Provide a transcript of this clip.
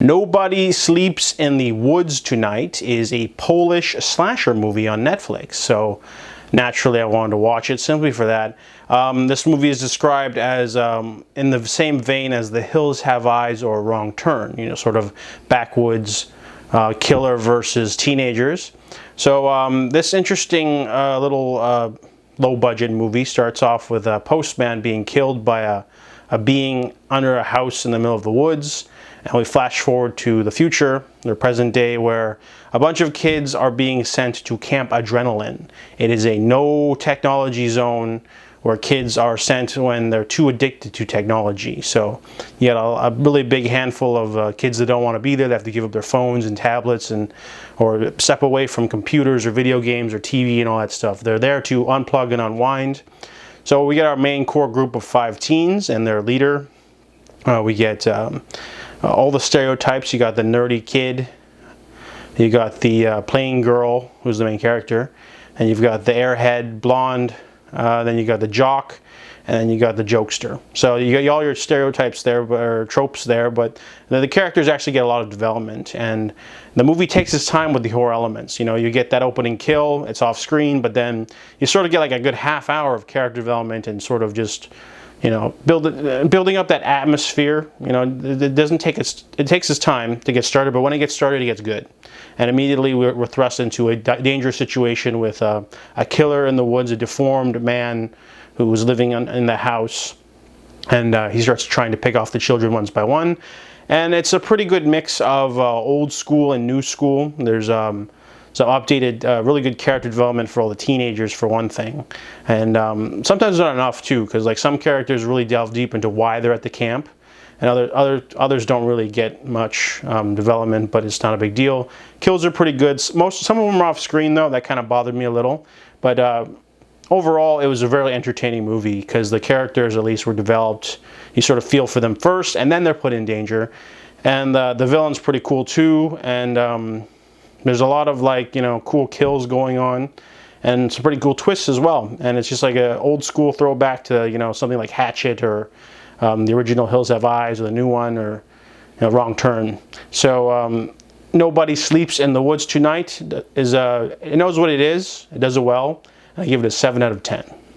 Nobody Sleeps in the Woods Tonight is a Polish slasher movie on Netflix, so naturally I wanted to watch it simply for that. This movie is described as in the same vein as The Hills Have Eyes or Wrong Turn, you know, sort of backwoods killer versus teenagers. So this interesting little low-budget movie starts off with a postman being killed by a being under a house in the middle of the woods. And we flash forward to the future, the present day, where a bunch of kids are being sent to Camp Adrenaline. It is a no technology zone where kids are sent when they're too addicted to technology. So you got a really big handful of kids that don't want to be there. They have to give up their phones and tablets or step away from computers or video games or TV and all that stuff. They're there to unplug and unwind. So we get our main core group of 5 teens and their leader. We get all the stereotypes. You got the nerdy kid, you got the plain girl, who's the main character, and you've got the airhead blonde, then you got the jock, and then you got the jokester. So you got all your stereotypes there, or tropes there, but the characters actually get a lot of development, and the movie takes its time with the horror elements. You know, you get that opening kill, it's off screen, but then you sort of get like a good half hour of character development and sort of just, you know, building up that atmosphere. You know, it takes its time to get started, but when it gets started, it gets good. And immediately we're thrust into a dangerous situation with a killer in the woods, a deformed man who was living in the house, and he starts trying to pick off the children one by one. And it's a pretty good mix of old school and new school. There's some updated, really good character development for all the teenagers, for one thing. And sometimes not enough too, because like some characters really delve deep into why they're at the camp, and others don't really get much development, but it's not a big deal. Kills are pretty good. Some of them are off screen though, that kind of bothered me a little. But overall, it was a very entertaining movie because the characters at least were developed. You sort of feel for them first, and then they're put in danger. And the villain's pretty cool too, and there's a lot of, like, you know, cool kills going on and some pretty cool twists as well. And it's just like an old school throwback to, you know, something like Hatchet or the original Hills Have Eyes, or the new one, or, you know, Wrong Turn. So Nobody Sleeps in the Woods Tonight is it knows what it is. It does it well. I give it a 7 out of 10.